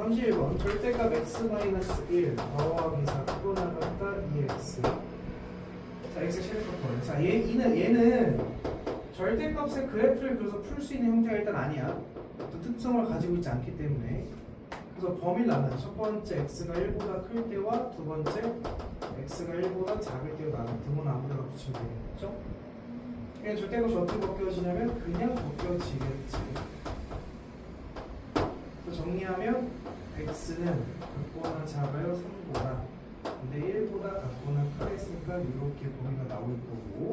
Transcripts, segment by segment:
31번 절대값 x-1 더하기 4 크거나 같다 2x. 자 x 실컷. 자 얘는 절대값의 그래프를 그려서 풀 수 있는 형태가 일단 아니야. 또 특성을 가지고 있지 않기 때문에. 그래서 범위를 나눠. 첫 번째 x가 1보다 클 때와 두 번째 x가 1보다 작을 때로 나눠. 등호는 아무데나 붙이면 되겠죠? 그냥 절대값이 어떻게 벗겨지냐면 그냥 벗겨지겠지. 그래서 정리하면 x는 같거나 작아요 3보다. 근데 1보다 같거나 크겠으니까 이렇게 범위가 나올 거고,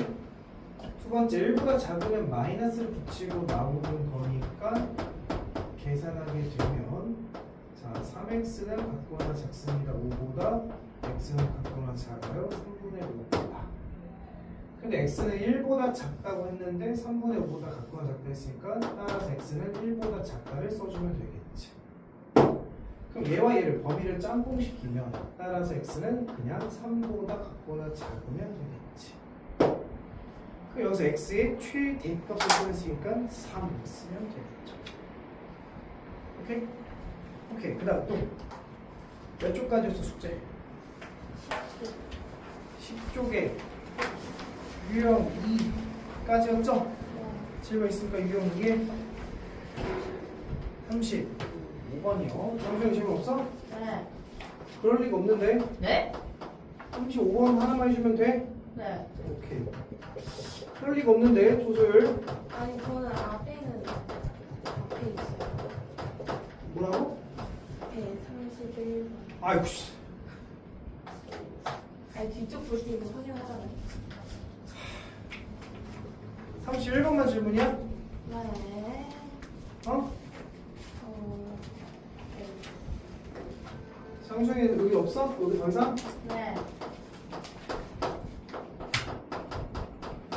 두 번째 1보다 작으면 마이너스를 붙이고 나오는 거니까 계산하게 되면 자 3x는 같거나 작습니다. 5보다 x는 같거나 작아요 3분의 5보다. 근데 x는 1보다 작다고 했는데 3분의 5보다 같거나 작다 했으니까 따라서 x는 1보다 작다를 써주면 되겠지. 그럼 얘와 얘를 범위를 짬뽕시키면 따라서 x는 그냥 3보다 같거나 작으면 되겠지. 그럼 여기서 x의 최대값을 쓰니까 3 쓰면 되겠죠. 오케이? 오케이. 그 다음 또 몇 쪽까지였어 숙제? 10쪽에 유형 2까지였죠? 질문 있으니까 유형 2에 35번이요. 정수영 질문 없어? 네. 그럴 리가 없는데. 네? 35번 하나만 해주면 돼? 네. 오케이. 그럴 리가 없는데 조소율. 아니 저는 앞에 있어요. 뭐라고? 앞에 31번. 아이고 씨. 아니 뒤쪽 볼 때 이거 확인하잖아요. 31번만 질문이야? 네. 어? 네. 상수형에 여기 없어? 여기 더 이상? 네.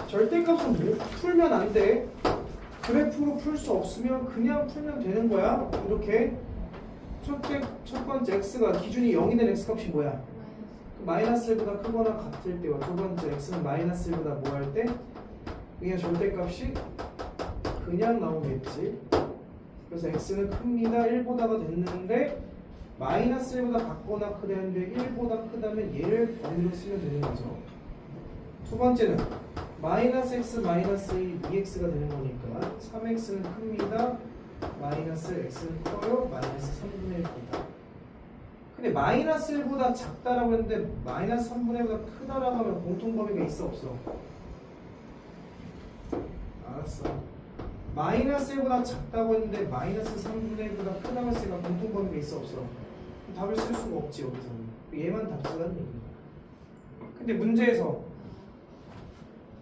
절대값은 못 풀면 안 돼. 그래프로 풀 수 없으면 그냥 풀면 되는 거야. 이렇게 첫 번째 x가 기준이 0이 된 x값이 뭐야? 마이너스 1보다 크거나 같을 때와 두 번째 x는 마이너스 1보다 뭐 할 때? 그냥 절대값이 그냥 나오겠지. 그래서 x는 큽니다. 1보다가 됐는데 마이너스 1보다 같거나 크다는데 1보다 크다면 얘를 범위로 쓰면 되는 거죠. 두 번째는 마이너스 x 마이너스 2x가 되는 거니까 3x는 큽니다. 마이너스 x는 커요. 마이너스 3분의 1보다. 근데 마이너스 1보다 작다라고 했는데 마이너스 3분의 1보다 크다라고 하면 공통범위가 있어 없어? 알았어. 마이너스 1보다 작다고 했는데 마이너스 3분의 1보다 크다고 했으니까 공통범위가 있어 없어? 답을 쓸 수가 없지 여기서는. 얘만 답 쓰라는 얘기야. 근데 문제에서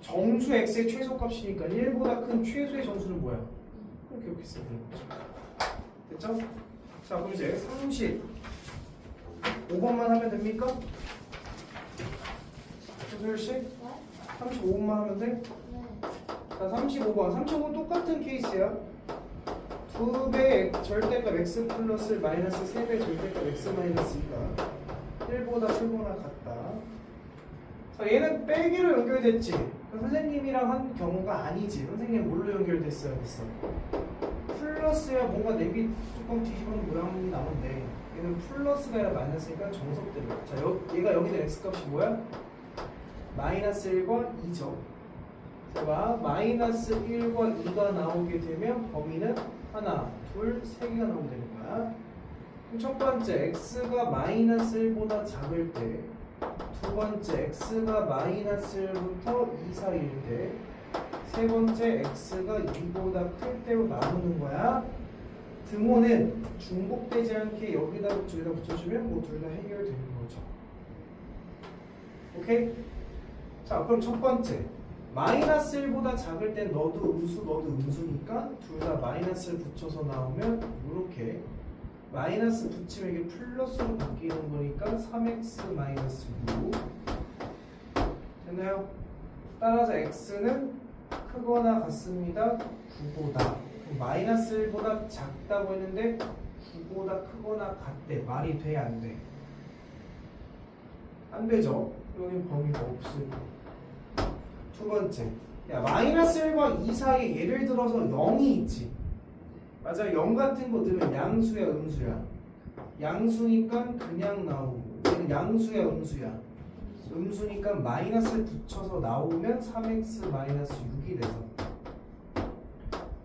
정수 x의 최소값이니까 1보다 큰 최소의 정수는 뭐야? 그렇게 기억했어야 되는 거죠. 됐죠? 자 그럼 이제 35번만 하면 됩니까? 조소율씨? 35번만 하면 돼? 자 35번 똑같은 케이스야. 2배 절대값 x 플러스 마이너스 3배 절대값 x 마이너스 2가 1보다 크거나 같다. 자 얘는 빼기로 연결됐지. 선생님이랑 한 경우가 아니지. 선생님 뭘로 연결됐어야 됐어? 플러스야 뭔가 내비 뚜껑 뒤집어놓은 모양이 나오는데 얘는 플러스가 아니라 마이너스니까 정석대로. 자 얘가 여기 된 x값이 뭐야? 마이너스 1과 2죠. 자 봐. 마이너스 1과 2가 나오게 되면 범위는 하나, 둘, 세 개가 나오면 되는 거야. 그럼 첫 번째 x가 마이너스 1보다 작을 때, 두 번째 x가 마이너스 1부터 2 사이인데, 세 번째 x가 2보다 클 때로 나누는 거야. 등호는 중복되지 않게 여기다 붙여주면 뭐 둘 다 해결되는 거죠. 오케이? 자 그럼 첫 번째 마이너스 1보다 작을 땐 너도 음수니까 둘 다 마이너스를 붙여서 나오면 이렇게 마이너스 붙이면 이게 플러스로 바뀌는 거니까 3x 마이너스 6 됐나요? 따라서 x는 크거나 같습니다. 9보다. 마이너스 1보다 작다고 했는데 9보다 크거나 같대. 말이 돼? 안 돼? 안 되죠? 여기 범위가 없으니까. 두 번째, 야 마이너스 1과 2 사이에 예를 들어서 0이 있지. 맞아, 0 같은 거 넣으면 양수야 음수야? 양수니까 그냥 나오고 얘는 양수야 음수야? 음수니까 마이너스를 붙여서 나오면 3x 마이너스 6이 돼서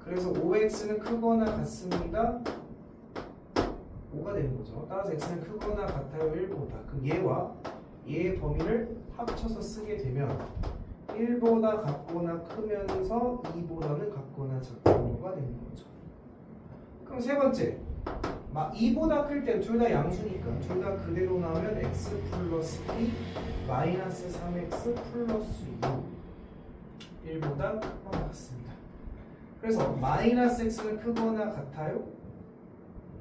그래서 5x는 크거나 같습니다. 5가 되는 거죠. 따라서 x는 크거나 같아요 1보다. 그럼 얘와 얘의 범위를 합쳐서 쓰게 되면 1보다 같거나 크면서 2보다는 같거나 작거나가 되는 거죠. 그럼 세 번째 2보다 클 땐 둘 다 양수니까 둘 다 그대로 나오면 x 플러스 2 마이너스 3x 플러스 6 1보다 크거나 같습니다. 그래서 마이너스 x는 크거나 같아요?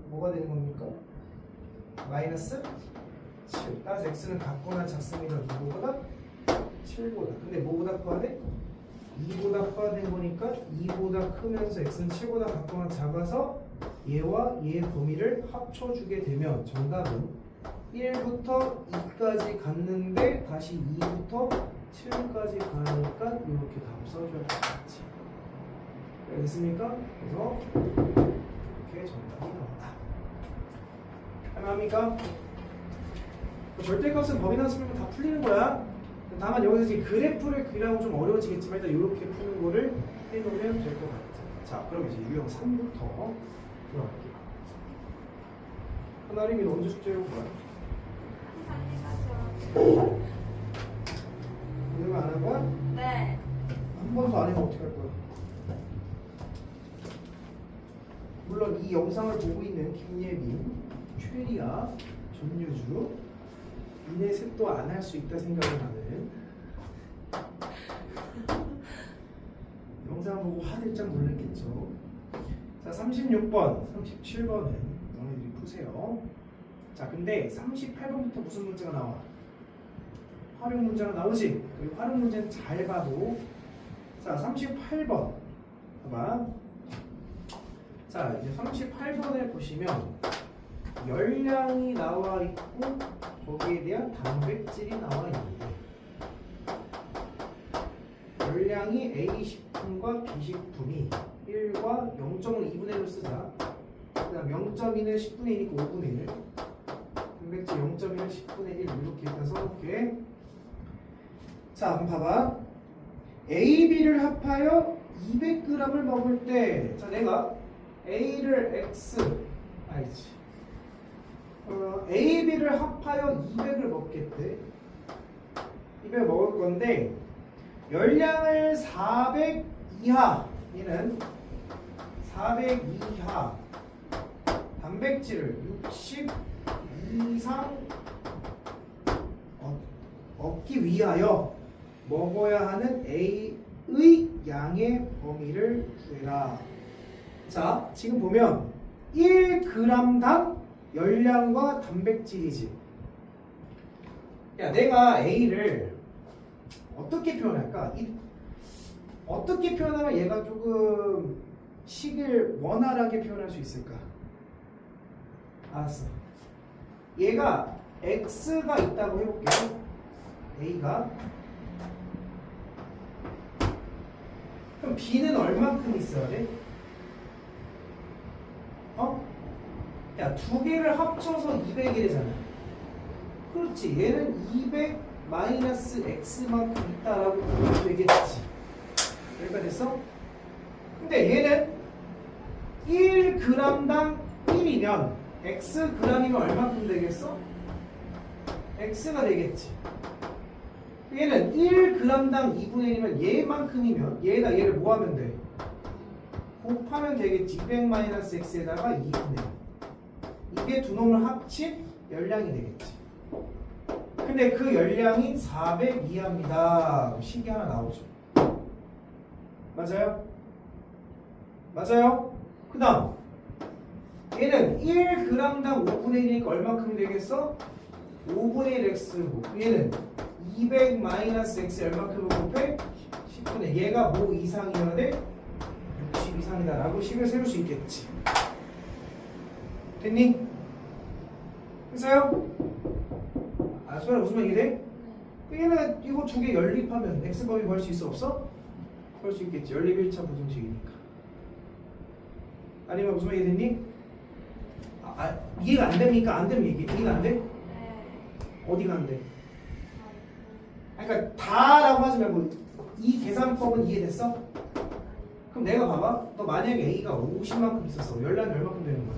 뭐가 되는 겁니까? 마이너스 7. 따라서 x는 같거나 작습니다. 누구보다? 7보다. 근데 뭐보다 커야 돼? 2보다 커야 되는 거니까 2보다 크면서 x는 7보다 같거나 작아서 얘와 얘의 범위를 합쳐주게 되면 정답은 1부터 2까지 갔는데 다시 2부터 7까지 가니까 이렇게 답을 써줘야 되겠지. 됐습니까? 그래서 이렇게 정답이 나온다. 가능합니까? 절대값은 범위나 수면 다 풀리는 거야. 다만 여기서 지금 그래프를 그리라고 좀 어려워지겠지만 일단 이렇게 푸는 거를 해놓으면 될 것 같아. 자, 그럼 이제 유형 3부터 들어갈게요. 하나림이 너 언제 숙제해올 거야? 오늘 안 한 거야? 네. 한 번도 안 해면 어떻게 할 거야? 물론 이 영상을 보고 있는 김예빈, 최리아, 전유주 이네 셋도 안 할 수 있다 생각을 하는 영상 보고 화들짝 놀랐겠죠. 자, 36번, 37번은 너희들이 푸세요. 자, 근데 38번부터 무슨 문제가 나와? 활용 문제가 나오지? 이 활용 문제는 잘 봐도 자, 38번 봐봐. 자, 이제 38번을 보시면 열량이 나와 있고 거기에 대한 단백질이 나와 있는데 열량이 A 식품과 B 식품이 1과 0.5는 2분의 1로 쓰자. 그 다음 0.2는 10분의 1이니까 5분의 1 단백질 0.1은 10분의 1 이렇게 일단 써놓게. 자, 한번 봐봐. A, B를 합하여 200g을 먹을 때 자, 내가 A를 X 아니지 A, B를 합하여 200을 먹겠대. 200을 먹을 건데 열량을 400 이하 얘는 400 이하 단백질을 60 이상 얻기 위하여 먹어야 하는 A의 양의 범위를 구해라. 자, 지금 보면 1g당 열량과 단백질이지. 야, 내가 A를 어떻게 표현할까? 어떻게 표현하면 얘가 조금 식을 원활하게 표현할 수 있을까? 알았어. 얘가 X가 있다고 해볼게요. A가. 그럼 B는 얼만큼 있어야 돼? 야, 두 개를 합쳐서 200이 되잖아. 그렇지. 얘는 200 마이너스 X만큼 있다라고 보면 되겠지. 여기까지 됐어? 근데 얘는 1g당 1이면 Xg이면 얼만큼 되겠어? X가 되겠지. 얘는 1g당 2분의 1이면 얘만큼이면 얘에다 얘를 뭐 하면 돼? 곱하면 되겠지. 200-x에다가 2분의 1. 이게 두 놈을 합친 열량이 되겠지. 근데 그 열량이 400 이하입니다. 식이 하나 나오죠. 맞아요? 맞아요? 그 다음 얘는 1g당 5분의 1이니까 얼마큼 되겠어? 5분의 1 x고 얘는 200-x 얼마큼을 곱해? 10분의 얘가 뭐 이상이어야 돼? 60 이상이다 라고 식을 세울 수 있겠지. 됐니? 됐어요? 아, 소연아 무슨 말이 돼? 얘는 이거 두 개 연립하면 x범위 구할 수 있어 없어? 구할 수 있겠지. 연립 1차 부등식이니까. 아니면 무슨 말이 됐니? 이해가 안 됩니까? 안 되면 이해가 안 돼? 네. 어디가 안 돼? 그러니까 다라고 하지 말고 이 계산법은 이해됐어? 그럼 내가 봐봐. 너 만약에 A가 50만큼 있었어. 열량이 얼마큼 되는 거야?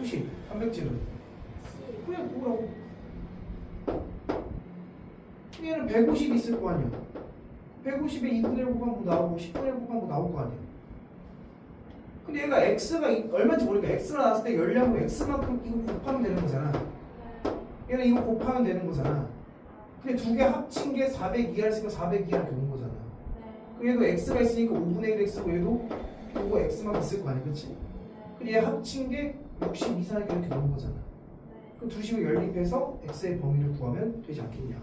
50. 단백질은? 그냥 그거라고. 얘는 150 있을 거 아니야. 150에 2분의 1 곱하면 뭐 나오고 10분의 1 곱하면 뭐 나올 거 아니야. 근데 얘가 x가 얼마인지 모르니까 x가 나왔을 때 열량으로 x만큼 이거 곱하면 되는 거잖아. 얘는 이거 곱하면 되는 거잖아. 근데 두 개 합친 게 400 이하를 쓰니까 400 이하를 되는 거잖아. 그럼 얘도 x가 있으니까 5분의 1 x고 얘도 요거 x만 있을 거 아니야, 그치? 근데 얘 합친 게 60 이상이니까 이렇게 나온 거잖아. 그럼 두 식을 연립해서 x의 범위를 구하면 되지 않겠냐.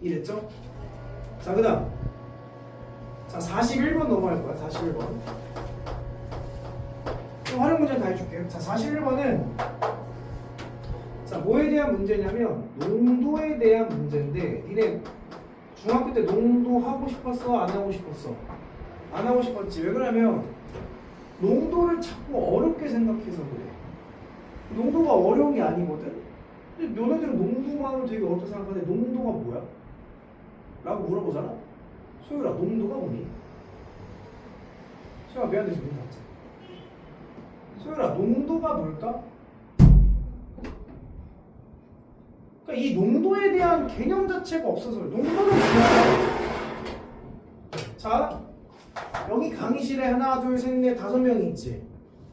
이랬죠? 자, 그 다음. 자, 41번 넘어갈 거야, 41번. 활용 문제 다 해줄게요. 자, 41번은 자, 뭐에 대한 문제냐면 농도에 대한 문제인데 니네 중학교 때 농도 하고 싶었어? 안 하고 싶었어? 안 하고 싶었지. 왜 그러냐면 농도를 자꾸 어렵게 생각해서 그래. 농도가 어려운 게 아니거든? 근데 너네들은 농도만으로 되게 어렵게 생각하는데 농도가 뭐야? 라고 물어보잖아. 소율아, 농도가 뭐니? 소율아, 미안해, 지금 닫자. 소율아, 농도가 뭘까? 그러니까 이 농도에 대한 개념 자체가 없어서 그래. 농도는 뭐야? 자, 여기 강의실에 하나, 둘, 셋, 넷, 5명이 있지.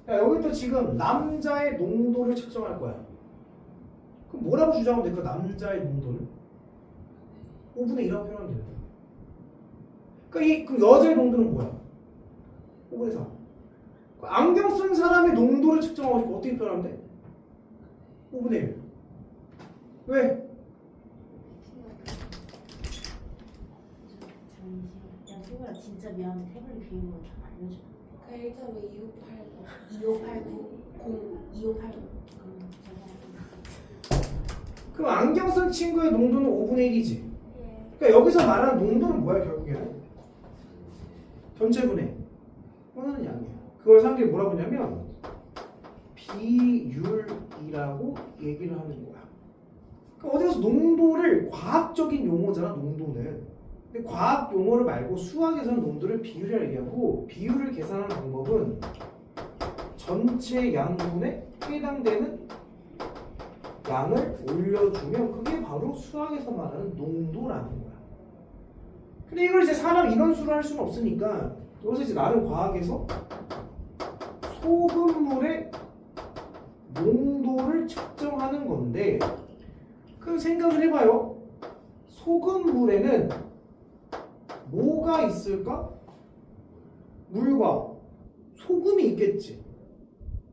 야, 여기 또 지금 남자의 농도를 측정할 거야. 그럼 뭐라고 주장하면 될까? 남자의 농도를? 5분의 1라고 표현하면 돼요. 그러니까 그럼 여자의 농도는 뭐야? 5분의 4. 안경 쓴 사람의 농도를 측정하고 싶어. 어떻게 표현하면 돼? 5분의 1. 왜? 야, 소가 진짜 미안한데 태블릿 비밀번호 좀 알려줘. 그 일자로 2589 2589 그럼 안경 쓴 친구의 농도는 5분의 1이지. 예. 그러니까 여기서 말하는 농도는 뭐야 결국에는? 전체분의 원하는 양이야. 그걸 사람들이 뭐라고 하냐면 비율이라고 얘기를 하는 거야. 그러니까 어디 가서 농도를 과학적인 용어잖아. 농도는. 근데 과학 용어를 말고 수학에서는 농도를 비율이라고 얘기하고 비율을 계산하는 방법은 전체 양분에 해당되는 양을 올려주면 그게 바로 수학에서 말하는 농도라는 거야. 근데 이걸 이제 사람 인원수로 할 수는 없으니까 여기서 이제 나름 과학에서 소금물의 농도를 측정하는 건데 그럼 생각을 해봐요. 소금물에는 뭐가 있을까? 물과 소금이 있겠지.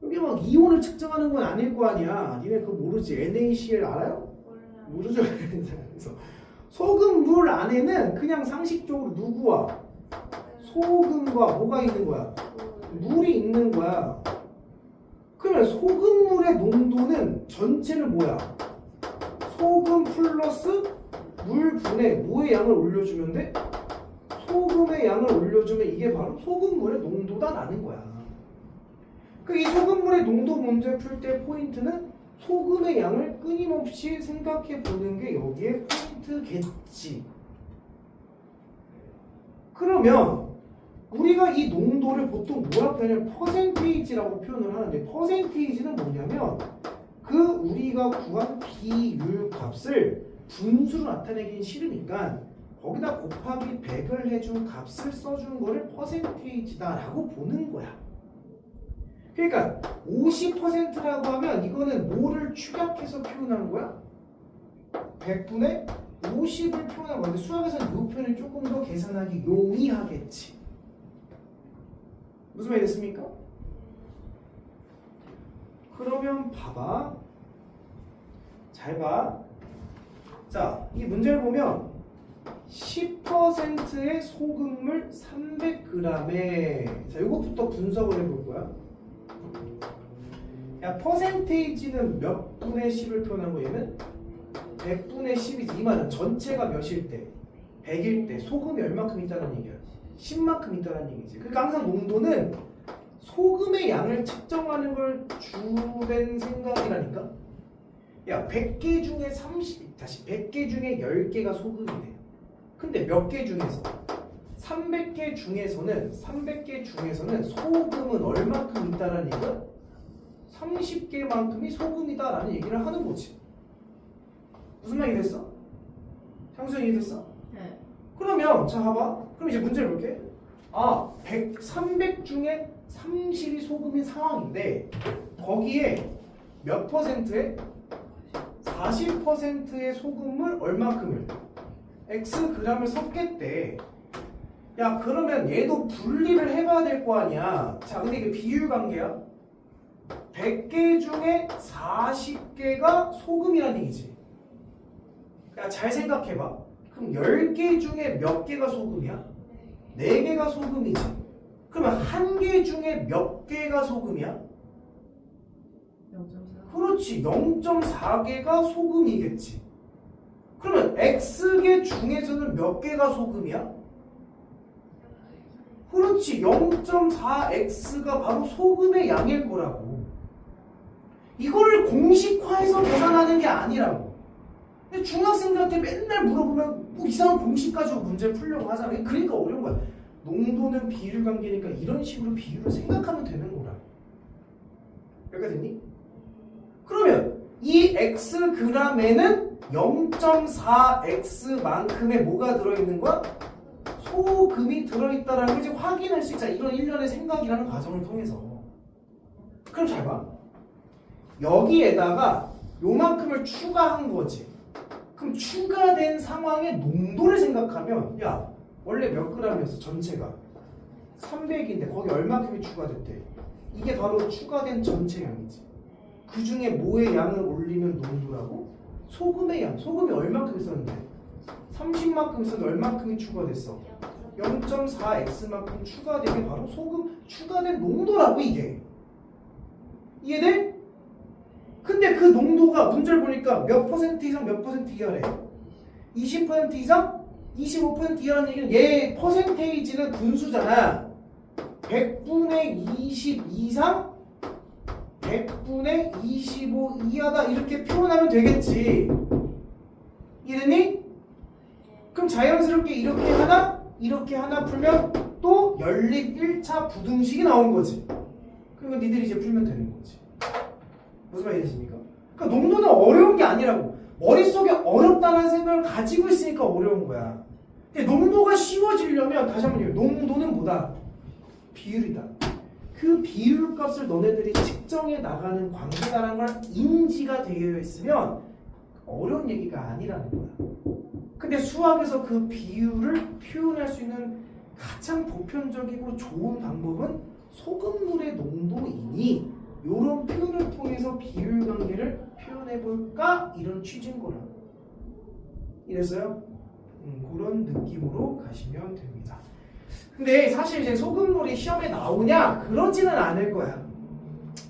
여기 막 이온을 측정하는 건 아닐 거 아니야. 니네 그거 모르지? NaCl 알아요? 몰라. 모르죠? 그래서 소금물 안에는 그냥 상식적으로 누구와 소금과 뭐가 있는 거야? 물이 있는 거야. 그러면 소금물의 농도는 전체는 뭐야? 소금 플러스 물 분의 뭐의 양을 올려주면 돼? 소금의 양을 올려주면 이게 바로 소금물의 농도다라는 거야. 그 이 소금물의 농도 문제 풀 때 포인트는 소금의 양을 끊임없이 생각해 보는 게 여기에 포인트겠지. 그러면 우리가 이 농도를 보통 뭐라고 표현하냐면 퍼센테이지라고 표현을 하는데 퍼센테이지는 뭐냐면 그 우리가 구한 비율 값을 분수로 나타내긴 싫으니까 거기다 곱하기 100을 해준 값을 써준 거를 퍼센테이지다라고 보는 거야. 그러니까 50%라고 하면 이거는 뭐를 축약해서 표현한 거야? 100분의 50을 표현한 건데 수학에서는 이 표현이 조금 더 계산하기 용이하겠지. 무슨 말이 됐습니까? 그러면 봐봐. 잘 봐. 자, 이 문제를 보면 10%의 소금물 300g에 자, 이것부터 분석을 해볼 거야. 야, 퍼센테이지는 몇 분의 10을 표현한 거 얘는? 100분의 10이지. 이 말은 전체가 몇일 때? 100일 때 소금이 얼마큼 있다는 얘기야? 10만큼 있다는 얘기지. 그러니까 항상 농도는 소금의 양을 측정하는 걸 주된 생각이라니까. 야, 100개 중에 100개 중에 10개가 소금이네. 근데 몇 개 중에서? 300개 중에서는 소금은 얼마큼 있다라는 얘기야? 30개만큼이 소금이다라는 얘기를 하는 거지. 무슨 말이 됐어? 장수현 이해됐어? 네. 그러면 자 봐봐. 그럼 이제 문제를 볼게. 300 중에 30이 소금인 상황인데 거기에 몇 퍼센트에? 40%의 소금을 얼마큼을? X g을 섞겠대. 야, 그러면 얘도 분리를 해봐야 될 거 아니야. 자, 근데 이게 비율 관계야. 100개 중에 40개가 소금이라는 얘기지. 야, 잘 생각해봐. 그럼 10개 중에 몇 개가 소금이야? 4개가 소금이지. 그러면 1개 중에 몇 개가 소금이야? 0.4. 그렇지. 0.4개가 소금이겠지. 그러면 X개 중에서는 몇 개가 소금이야? 그렇지. 0.4X가 바로 소금의 양일 거라고. 이걸 공식화해서 계산하는 게 아니라고. 중학생들한테 맨날 물어보면 뭐 이상한 공식 가지고 문제 풀려고 하잖아. 그러니까 어려운 거야. 농도는 비율 관계니까 이런 식으로 비율을 생각하면 되는 거라. 여기까지 됐니? 그러면 이 X g에는 0.4X만큼의 뭐가 들어있는 거야? 소금이 들어있다라는 걸 이제 확인할 수 있잖아. 이런 일련의 생각이라는 과정을 통해서. 그럼 잘 봐. 여기에다가 요만큼을 추가한 거지. 그럼 추가된 상황의 농도를 생각하면 야, 원래 몇 g이었어? 전체가 300인데 거기 얼마큼이 추가됐대? 이게 바로 추가된 전체 양이지. 그 중에 뭐의 양을 올리면 농도라고? 소금의 양. 소금이 얼마큼 있었는데? 30만큼 있었는데 얼마큼이 추가됐어? 0.4x만큼 추가된 게 바로 소금 추가된 농도라고 이게. 이해돼? 근데 그 농도가 문제를 보니까 몇 퍼센트 이상 몇 퍼센트 이하래? 20% 이상? 25% 이하라는 얘기는 얘 퍼센테이지는 분수잖아. 100분의 20 이상 100분의 25 이하다 이렇게 표현하면 되겠지. 이해됐니? 그럼 자연스럽게 이렇게 하나 풀면 또 연립 1차 부등식이 나온 거지. 그러니까 니들이 이제 풀면 되는 거지. 무슨 말이 되십니까? 그러니까 농도는 어려운 게 아니라고. 머릿속에 어렵다는 생각을 가지고 있으니까 어려운 거야. 근데 농도가 쉬워지려면 다시 한번 얘기해요. 농도는 뭐다? 비율이다. 그 비율 값을 너네들이 측정해 나가는 관계다라는 걸 인지가 되어 있으면 어려운 얘기가 아니라는 거야. 근데 수학에서 그 비율을 표현할 수 있는 가장 보편적이고 좋은 방법은 소금물의 농도이니 이런 표현을 통해서 비율 관계를 표현해 볼까? 이런 취지인 거라고. 이랬어요? 그런 느낌으로 가시면 됩니다. 근데 사실 이제 소금물이 시험에 나오냐? 그러지는 않을 거야.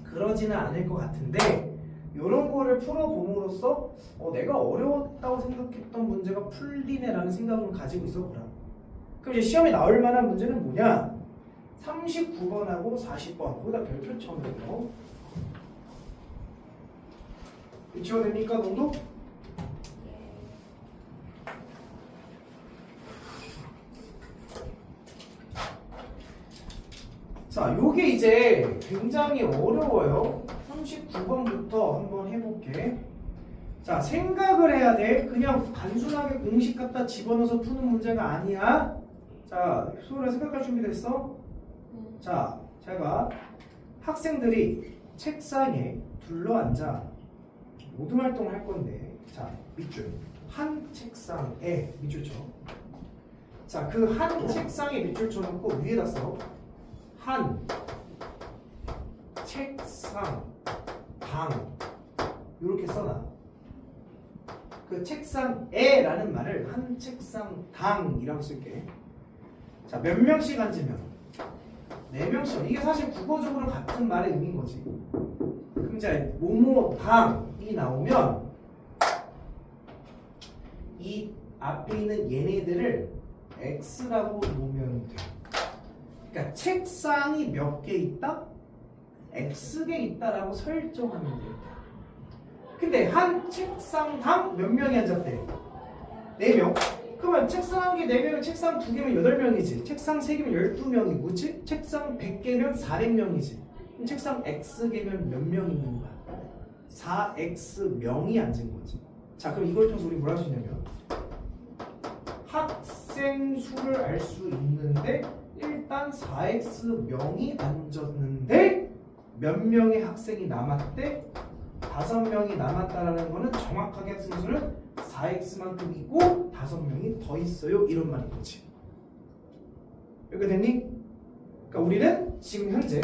그러지는 않을 것 같은데 이런 거를 풀어봄으로써 내가 어려웠다고 생각했던 문제가 풀리네라는 생각을 가지고 있어 보라. 그럼 이제 시험에 나올 만한 문제는 뭐냐? 39번하고 40번 거기다 별표 쳐놓고 지워됩니까 농도? 자, 요게 이제 굉장히 어려워요. 39번부터 한번 해볼게. 자, 생각을 해야 돼. 그냥 단순하게 공식 갖다 집어넣어서 푸는 문제가 아니야. 자, 소라 생각할 준비됐어? 자, 제가 학생들이 책상에 둘러앉아 모든 활동을 할 건데, 자, 밑줄. 한 책상에 밑줄 쳐. 자, 그 한 책상에 밑줄 쳐놓고 위에다 써. 한 책상 당 이렇게 써놔. 그 책상에라는 말을 한 책상 당이라고 쓸게. 자, 몇 명씩 앉으면 4명씩. 이게 사실 국어적으로 같은 말의 의미인 거지. 그럼 이제 뭐뭐 당이 나오면 이 앞에 있는 얘네들을 x라고 놓으면 돼. 그러니까 책상이 몇 개 있다? X개 있다라고 설정하면 돼요. 근데 한 책상당 몇 명이 앉았대? 4명. 그러면 책상 한 개 4명이면 책상 2개면 8명이지. 책상 3개면 12명이고, 그치? 책상 100개면 400명이지. 그럼 책상 X개면 몇 명 있는 거야? 4X명이 앉은 거지. 자, 그럼 이걸 통해서 우리 뭘 할 수 있냐면 학생 수를 알 수 있는데 일단 4X명이 앉았는데 몇 명의 학생이 남았대? 5명이 남았다라는 거는 정확하게 학생 수는 4X만큼 있고 5명이 더 있어요. 이런 말인 거지. 이렇게 됐니? 그러니까 우리는 지금 현재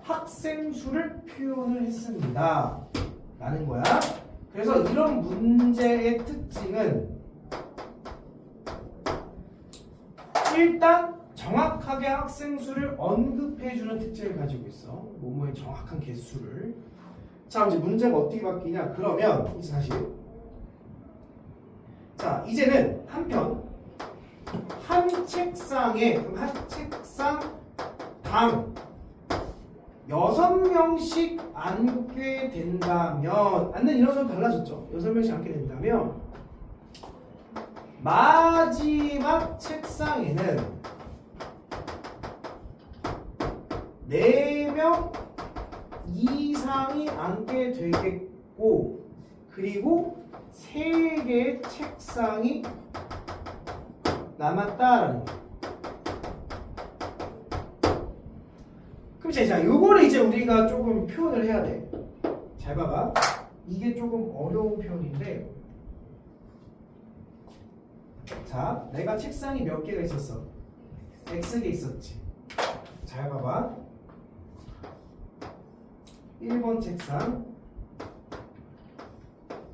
학생 수를 표현을 했습니다. 라는 거야. 그래서 이런 문제의 특징은 일단 정확하게 학생 수를 언급해주는 특징을 가지고 있어. 뭐뭐의 정확한 개수를. 자, 이제 문제가 어떻게 바뀌냐? 그러면 이제 다시. 자, 이제는 한편 한 책상에 그럼 한 책상당 6명씩 앉게 된다면 앉는 인원수는 달라졌죠. 6명씩 앉게 된다면 마지막 책상에는 4명 이상이 앉게 되겠고 그리고 3개의 책상이 남았다라는 거예요. 그럼 자, 요거를 이제 우리가 조금 표현을 해야 돼. 잘 봐봐. 이게 조금 어려운 표현인데 자, 내가 책상이 몇 개가 있었어? X개 있었지. 잘 봐봐. 1번 책상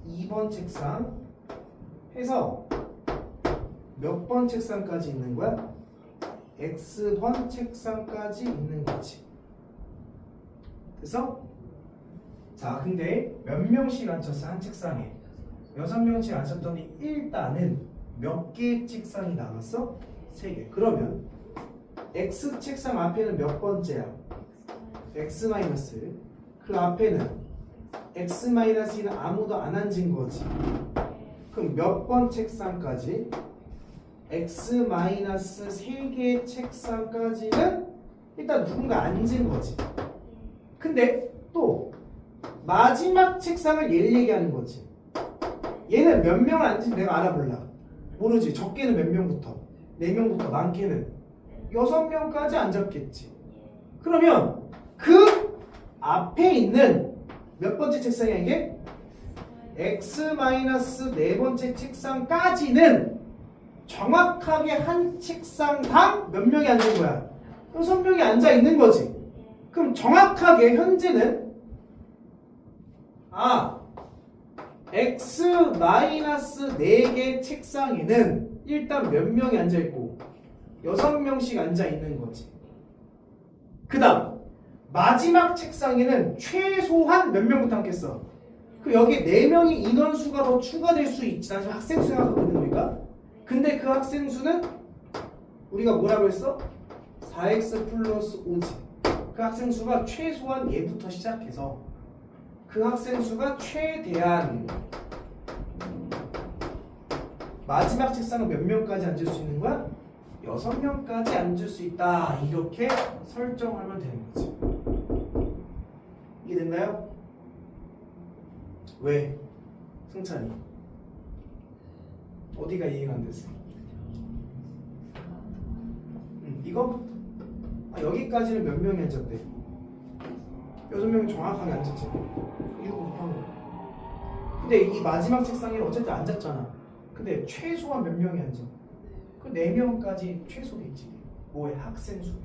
2번 책상 해서 몇 번 책상까지 있는 거야? X번 책상까지 있는 거지. 그래서 자, 근데 몇 명씩 앉혔어? 한 책상에 6명씩 앉혔더니 일단은 몇 개의 책상이 남았어? 3개. 그러면 X 책상 앞에는 몇 번째야? X 마이너스. 그 앞에는 X 마이너스는 아무도 안 앉은 거지. 그럼 몇 번 책상까지? X 마이너스 3개의 책상까지는 일단 누군가 앉은 거지. 근데 또 마지막 책상을 얘를 얘기하는 거지. 얘는 몇 명 앉은지 내가 알아볼라. 모르지. 적게는 몇 명부터? 4명부터 많게는 6명까지 앉았겠지. 그러면 그 앞에 있는 몇 번째 책상이야 이게? X-4번째 책상까지는 정확하게 한 책상당 몇 명이 앉은 거야? 6명이 앉아 있는 거지. 그럼 정확하게 현재는 X-4개 책상에는 일단 몇 명이 앉아 있고 6명씩 앉아 있는 거지. 그 다음 마지막 책상에는 최소한 몇 명부터 앉겠어? 그 여기 4명이 인원수가 더 추가될 수 있지. 나 지금 학생 수 생각하거든 우리가. 근데 그 학생 수는 우리가 뭐라고 했어? 4x 플러스 5지. 그 학생 수가 최소한 얘부터 시작해서 그 학생 수가 최대한 마지막 책상은 몇 명까지 앉을 수 있는 거야? 6명까지 앉을 수 있다. 이렇게 설정하면 되는 거지. 이해됐나요? 왜? 승찬이 어디가 이해가 안 됐어? 이거? 여기까지는 몇 명이 앉았대? 6명이 정확하게 앉았지. 이거 곱한 거. 근데 이 마지막 책상에는 어쨌든 앉았잖아. 근데 최소한 몇 명이 앉아? 그 4명까지 최소겠지. 뭐의 학생 수에.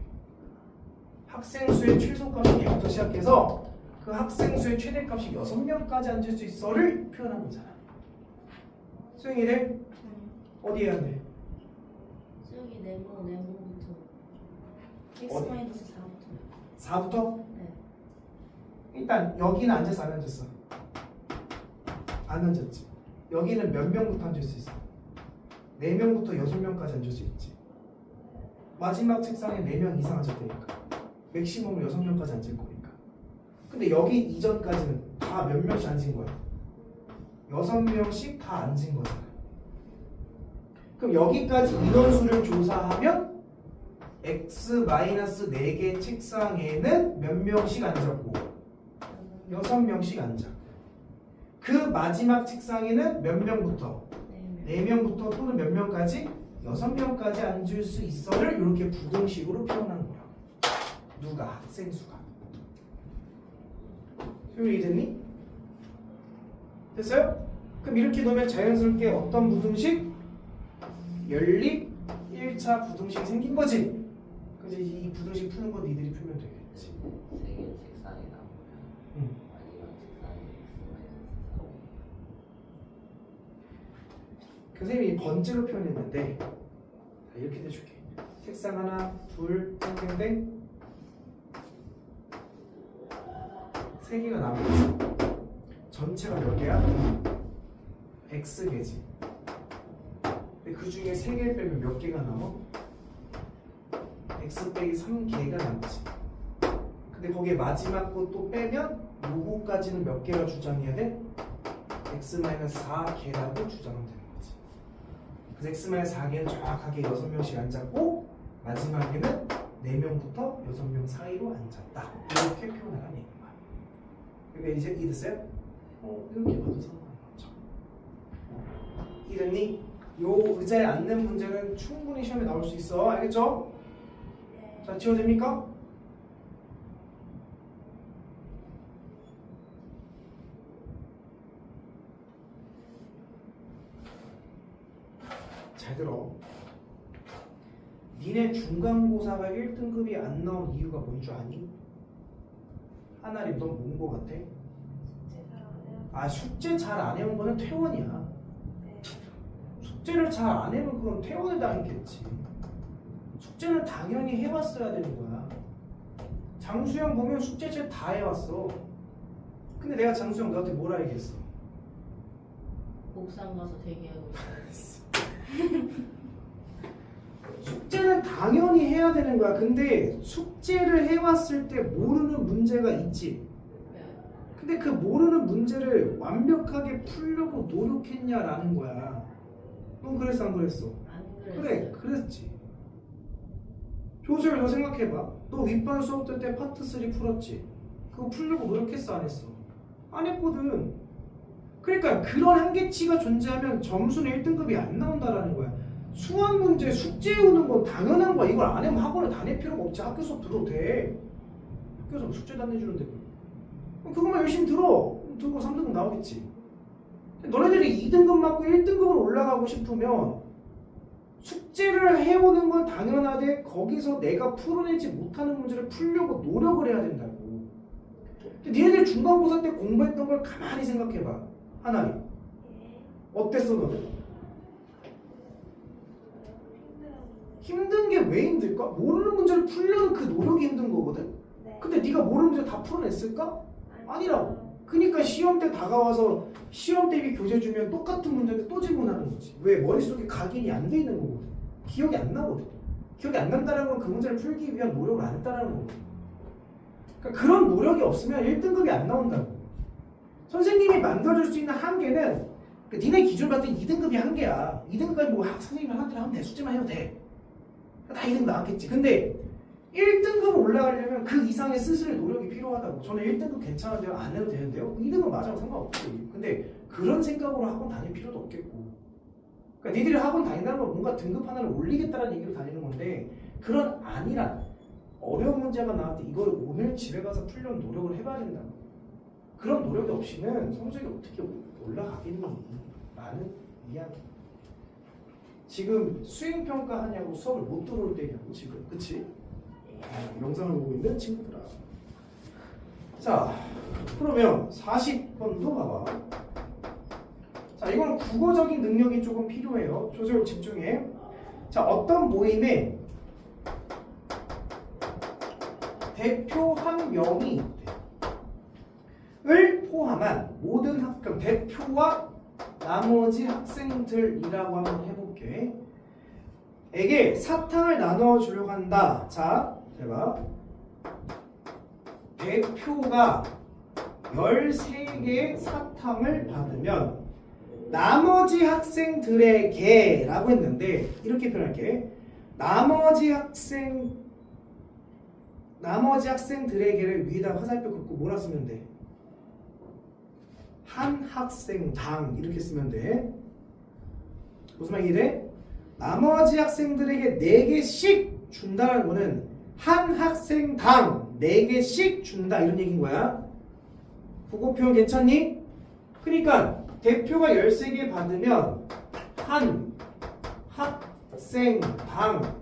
학생 수의 최소값이 얘부터 시작해서 그 학생 수의 최대값이 6명까지 앉을 수 있어를 표현한 거잖아. 수영이 돼? 어디에 해야 돼? 수영이 네모부터 X 어디? 마이너스 4부터. 4부터? 네. 일단 여기는 앉았어 안 앉았어? 안 앉았지. 여기는 몇 명부터 앉을 수 있어? 4명부터 6명까지 앉을 수 있지. 마지막 책상에 4명 이상 앉았다니까. 맥시멈으로 6명까지 앉을 거니까. 근데 여기 이전까지는 다 몇 명씩 앉은 거야? 6명씩 다 앉은 거잖아. 그럼 여기까지 인원수를 조사하면 x-4개 책상에는 몇 명씩 앉았고 6명씩 앉아. 그 마지막 책상에는 몇 명부터? 4명부터 또는 몇 명까지? 6명까지 앉을 수 있어를 이렇게 부등식으로 표현한 거야. 누가? 학생 수가. 소율이 됐니? 됐어요? 그럼 이렇게 놓으면 자연스럽게 어떤 부등식? 연립 1차 부등식이 생긴 거지. 그지? 이 부등식 푸는 거 니들이 풀면 되겠지. 세개 책상에 나오면 마지막 책상에 x-4. 선생님이 번째로 표현했는데 자, 이렇게 해줄게. 책상 하나, 둘, 땡땡땡 3개가 남았지. 전체가 몇 개야? x개지. 근데 그 중에 3개를 빼면 몇 개가 남아? x 빼기 3개가 남지. 근데 거기에 마지막 것도 빼면 요거까지는 몇 개가 주장해야 돼? x-4개라고 주장하면 되는 거지. 그래서 x-4개는 정확하게 6명씩 앉았고 마지막에는 4명부터 6명 사이로 앉았다. 이렇게 표현하라는 얘기인 거야. 그러니까 이제 이해됐어요? 이렇게 봐도 상관없죠. 이해됐니? 요 의자에 앉는 문제는 충분히 시험에 나올 수 있어. 알겠죠? 자, 지워집니까? 잘 들어. 니네 중간고사가 1등급이 안 나온 이유가 뭔 줄 아니? 하나님 넌 뭔 거 같아? 아, 숙제 잘 안 해온 거는 퇴원이야. 숙제를 잘 안 해면 그건 퇴원에 당했겠지. 숙제는 당연히 해왔어야 되는 거야. 장수영 보면 숙제책 다 해왔어. 근데 내가 장수영 너한테 뭐라 얘기했어? 옥상 가서 대기하고 있어. 숙제는 당연히 해야 되는 거야. 근데 숙제를 해왔을 때 모르는 문제가 있지. 근데 그 모르는 문제를 완벽하게 풀려고 노력했냐라는 거야. 넌 그랬어 안 그랬어? 안 그랬어. 그래, 그랬지. 조수열 너 생각해봐. 너 윗반 수업 때 파트 3 풀었지? 그거 풀려고 노력했어 안 했어? 안 했거든. 그러니까 그런 한계치가 존재하면 점수는 1등급이 안 나온다라는 거야. 수학 문제 숙제 오는 건 당연한 거야. 이걸 안 하면 학원을 다닐 필요가 없지. 학교 수업 들어도 돼. 학교에서 숙제도 안 내주는데 그럼 그것만 열심히 들어. 들고 3등급 나오겠지. 너네들이 2등급 맞고 1등급으로 올라가고 싶으면 숙제를 해오는 건 당연하되 거기서 내가 풀어내지 못하는 문제를 풀려고 노력을 해야 된다고. 근데 니네들 중간고사 때 공부했던 걸 가만히 생각해봐. 하나님 어땠어 너는? 힘든 게 왜 힘들까? 모르는 문제를 풀려는 그 노력이 힘든 거거든? 근데 네가 모르는 문제 다 풀어냈을까? 아니라고. 그러니까 시험 때 다가와서 시험 대비 교재 주면 똑같은 문제인데 또 질문하는 거지. 왜? 머릿속에 각인이 안 돼 있는 거거든. 기억이 안 나거든. 기억이 안 난다는 건 그 문제를 풀기 위한 노력을 안 했다는 거거든. 그러니까 그런 노력이 없으면 1등급이 안 나온다고. 선생님이 만들어줄 수 있는 한계는 그러니까 니네 기준 봤을 때 2등급이 한계야. 2등급까지 뭐 선생님이 하나대로 하면 돼. 숙제만 해도 돼. 다 2등급 나왔겠지. 근데 1등급 올라가려면 그 이상의 스스로의 노력이 필요하다고. 저는 1등급 괜찮은데요? 안 해도 되는데요? 2등급 맞아도 상관없지. 근데 그런 생각으로 학원 다닐 필요도 없겠고. 그러니까 니들이 학원 다닌다는 건 뭔가 등급 하나를 올리겠다는 얘기로 다니는 건데 그런 아니란 어려운 문제가 나왔을 때 이걸 오늘 집에 가서 풀려는 노력을 해봐야 된다고. 그런 노력이 없이는 성적이 어떻게 올라가겠니? 라는 이야기. 지금 수행평가 하냐고 수업을 못 들어올 때냐고 지금. 그치? 영상을 보고 있는 친구들아. 자, 그러면 40번도 봐봐. 자, 이건 국어적인 능력이 조금 필요해요. 조절 집중해. 자, 어떤 모임에 대표 한 명이 을 포함한 모든 학급 대표와 나머지 학생들이라고 한번 해볼게. 에게 사탕을 나눠 주려고 한다. 자, 제가 대표가 13개의 사탕을 받으면 나머지 학생들에게 라고 했는데 이렇게 표현할게. 나머지 학생들에게를 위에다 화살표 긋고 뭐라 쓰면 돼? 한 학생당 이렇게 쓰면 돼. 무슨 말이 돼? 나머지 학생들에게 4개씩 준다는 거는 한 학생당 4개씩 준다 이런 얘기인 거야. 국어 표현 괜찮니? 그러니까 대표가 13개 받으면 한 학생당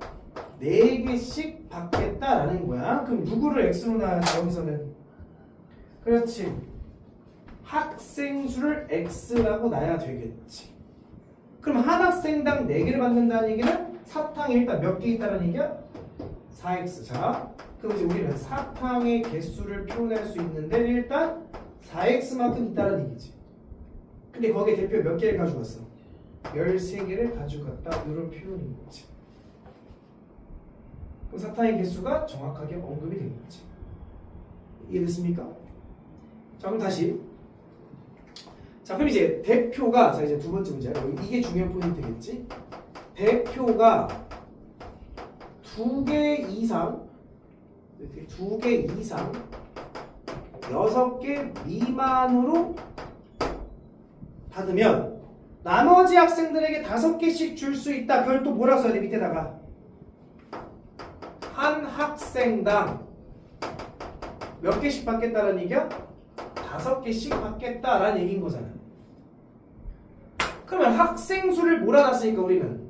4개씩 받겠다라는 거야. 그럼 누구를 X로 놔야지 여기서는. 그렇지. 학생 수를 X라고 놔야 되겠지. 그럼 한 학생당 4개를 받는다는 얘기는 사탕이 일단 몇 개 있다는 얘기야? 4X. 자, 그럼 이제 우리는 사탕의 개수를 표현할 수 있는데 일단 4X만큼 있다는 얘기지. 근데 거기에 대표 몇 개를 가져갔어? 13개를 가져갔다. 이런 표현인 거지. 그럼 사탕의 개수가 정확하게 언급이 된 거지. 이해됐습니까? 자, 그럼 다시. 자, 그럼 이제 대표가, 자, 이제 두 번째 문제야. 이게 중요한 포인트겠지? 대표가 2개 이상, 이렇게 2개 이상, 6개 미만으로 받으면 나머지 학생들에게 5개씩 줄 수 있다. 그걸 또 뭐라 써야 돼? 밑에다가. 한 학생당 몇 개씩 받겠다라는 얘기야? 5개씩 받겠다라는 얘기인 거잖아. 그러면 학생 수를 몰아놨으니까 우리는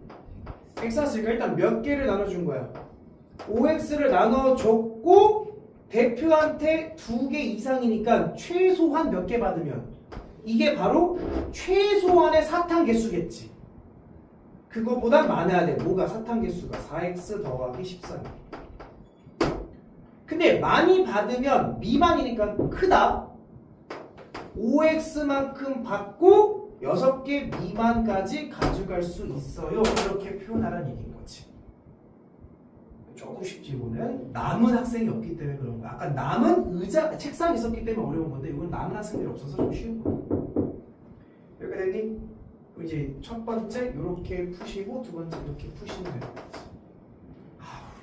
X 났으니까 일단 몇 개를 나눠준 거야? 5X를 나눠줬고 대표한테 2개 이상이니까 최소한 몇 개 받으면 이게 바로 최소한의 사탕 개수겠지. 그거보다 많아야 돼. 뭐가 사탕 개수가 4X 더하기 13이야. 근데 많이 받으면 미만이니까 크다. 5X만큼 받고 6개 미만까지 가져갈 수 있어요. 이렇게 표현하라는 얘기인 거지. 조금 쉽지 이거는. 남은 학생이 없기 때문에 그런 거야. 아까 남은 책상이 있었기 때문에 어려운 건데 이건 남은 학생들이 없어서 좀 쉬운 거야. 여기가 됐니? 그럼 이제 첫 번째 이렇게 푸시고 두 번째 이렇게 푸시면 되는 거지.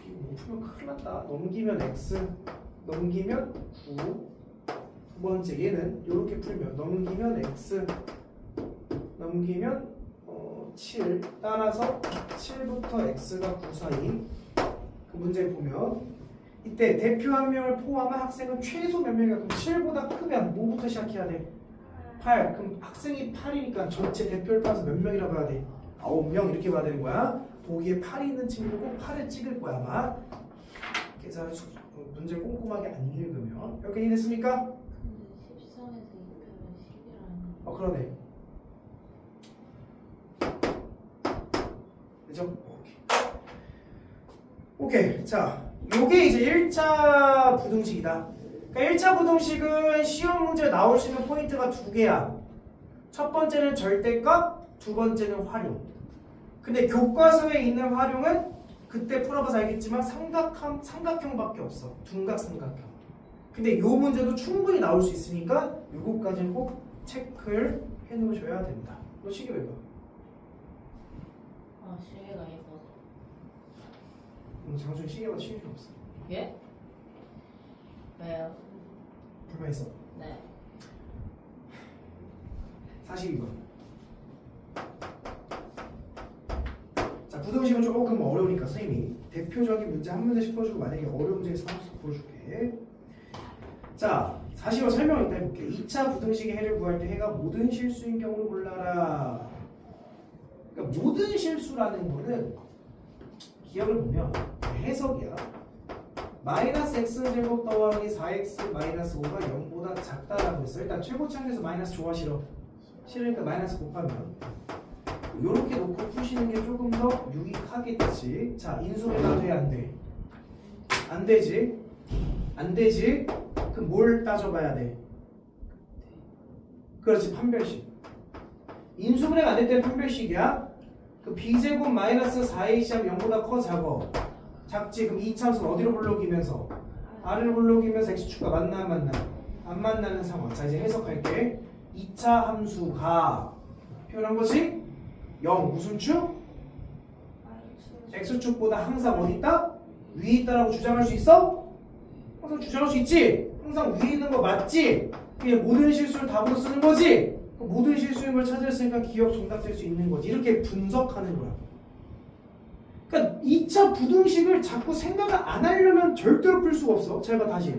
이거 못 풀면 큰일 난다. 넘기면 X, 넘기면 9. 두 번째 얘는 이렇게 풀면 넘기면 X, 넘기면 7. 따라서 7부터 X가 9 사이. 그 문제 보면 이때 대표 한 명을 포함한 학생은 최소 몇 명이야? 그럼 7보다 크면 뭐부터 시작해야 돼? 8. 그럼 학생이 8이니까 전체 대표를 따서 몇 명이라고 봐야 돼? 9명 이렇게 봐야 되는 거야. 보기에 8이 있는 친구고 8을 찍을 거야 아마. 계산 문제 꼼꼼하게 안 읽으면. 이렇게 이해됐습니까? 근데 13에서 2표는 10이라는 그러네. 그죠? 오케이. 자, 요게 이제 1차 부등식이다. 그러니까 1차 부등식은 시험 문제 나올 수 있는 포인트가 2개야. 첫 번째는 절대값, 두 번째는 활용. 근데 교과서에 있는 활용은 그때 풀어봐서 알겠지만 삼각형밖에 없어. 둔각 삼각형. 근데 요 문제도 충분히 나올 수 있으니까 요거까지는 꼭 체크를 해놓으셔야 된다. 너 시계 왜 봐? 시계가 예뻐서. 장준이 시계가 쉬울 필요 없어. 예? 왜요? 불만 있어? 네. 42번. 자, 부등식은 조금 어려우니까 선생님이 대표적인 문제 한 문제씩 풀어주고 만약에 어려운 문제 상황에서 풀어줄게. 자, 40번 설명을 일단 해볼게. 2차 부등식의 해를 구할 때 해가 모든 실수인 경우를 골라라. 그러니까 모든 실수라는 거는 기억을 보면 해석이야. 마이너스 x제곱 더하기 4x 마이너스 5가 0보다 작다라고 했어. 일단 최고차항에서 마이너스 좋아 싫어? 싫으니까 마이너스 곱하면 이렇게 놓고 푸시는 게 조금 더 유익하겠지. 자, 인수분해가 돼? 안 돼? 안 되지? 안 되지? 그럼 뭘 따져봐야 돼? 그렇지, 판별식. 인수분해가 안 될 때는 판별식이야. 그 b제곱 마이너스 4ac 하면 0보다 커 작어? 작지. 그럼 이 차수는 어디로 불러기면서? R을 불러기면서 x축과 만나 안 만나? 안 만나는 상황. 자 이제 해석할게. 2차 함수가 표현한 것이 0 무슨 축? x축보다 항상 어디 있다? 위에 있다라고 주장할 수 있어? 항상 주장할 수 있지? 항상 위에 있는 거 맞지? 그게 모든 실수를 답으로 쓰는 거지? 그 모든 실수인 걸 찾았으니까 기억 정답될 수 있는 거지. 이렇게 분석하는 거야. 그러니까 2차 부등식을 자꾸 생각을 안 하려면 절대로 풀 수가 없어. 잘 봐 다시.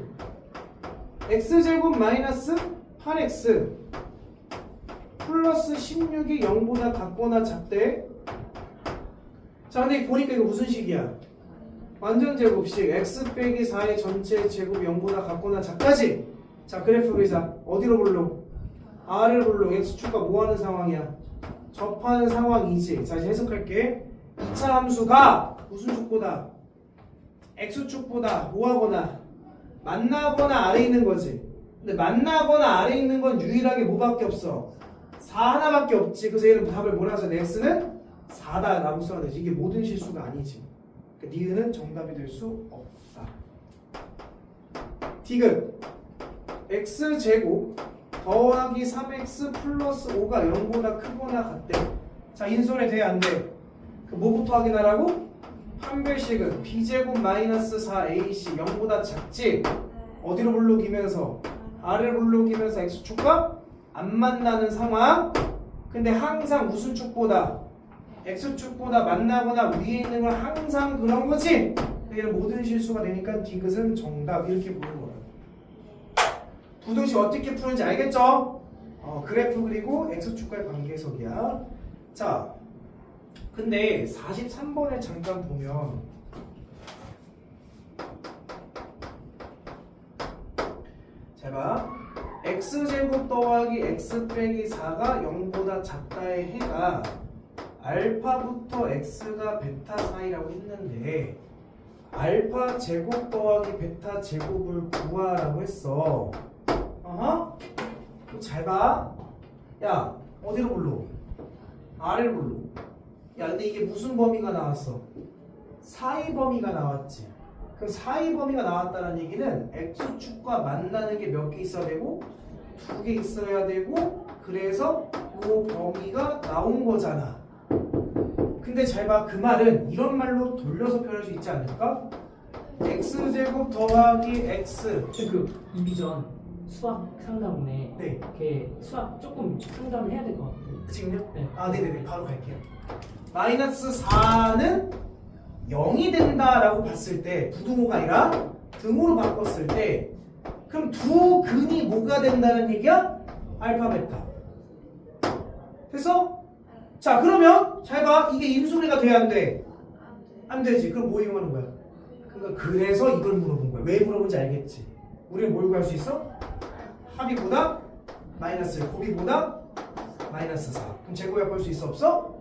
x제곱 마이너스 8x 플러스 16이 0보다 같거나 작대. 자 근데 보니까 이거 무슨 식이야? 완전 제곱식 x 빼기 4의 전체 제곱이 0보다 같거나 작다지? 자 그래프 그리자. 어디로 볼로? R을 볼로. x축과 뭐하는 상황이야? 접하는 상황이지. 자 이제 해석할게. 2차 함수가 무슨 축보다? x축보다 뭐하거나? 만나거나 아래에 있는 거지. 근데 만나거나 아래에 있는 건 유일하게 뭐밖에 없어? 4 하나밖에 없지. 그래서 얘는 답을 뭐라 해서 x는 4다 라고 써야 되지. 이게 모든 실수가 아니지. 그러니까 니은은 정답이 될 수 없다. 디귿 x제곱 더하기 3x 플러스 5가 0보다 크거나 같대. 자 인솔에 돼 안 돼? 그 뭐부터 확인하라고? 판별식은 b제곱 마이너스 4ac 0보다 작지? 어디로 불러기면서? R을 불러기면서 x축과 안 만나는 상황. 근데 항상 무슨 축보다? x축보다 만나거나 위에 있는 건 항상 그런 거지? 얘는 모든 실수가 되니까 디귿은 정답. 이렇게 보는 거야. 부등식 어떻게 푸는지 알겠죠? 그래프 그리고 x축과의 관계 해석이야. 자 근데 43번에 잠깐 보면 잘 봐. x제곱 더하기 x 빼기 4가 0보다 작다의 해가 알파부터 x가 베타 사이라고 했는데 알파 제곱 더하기 베타 제곱을 구하라고 했어. 잘 봐. 야 어디로 불러? R을 불러. 야 근데 이게 무슨 범위가 나왔어? 사이 범위가 나왔지. 그럼 사이 범위가 나왔다는 얘기는 x축과 만나는 게 몇 개 있어야 되고 2개 있어야 되고 그래서 이 범위가 나온 거잖아. 근데 잘 봐. 그 말은 이런 말로 돌려서 표현할 수 있지 않을까? x제곱 더하기 x 그 이비전 수학 상담원에 네. 이렇게 수학 조금 상담을 해야 될 것 같아요. 지금요? 네. 아 네네네 바로 갈게요. 마이너스 4는 0이 된다라고 봤을 때 부등호가 아니라 등호로 바꿨을 때 그럼 두 근이 뭐가 된다는 얘기야? 알파 베타. 됐어? 자 그러면 잘 봐. 이게 인수리가 돼야 안 돼? 안 되지. 그럼 뭐 이용하는 거야? 그러니까 그래서 이걸 물어본 거야. 왜 물어본지 알겠지? 우리는 뭘 구할 수 있어? 합의보다 마이너스 1, 곱이보다 마이너스 4. 그럼 제곱합 볼 수 있어 없어?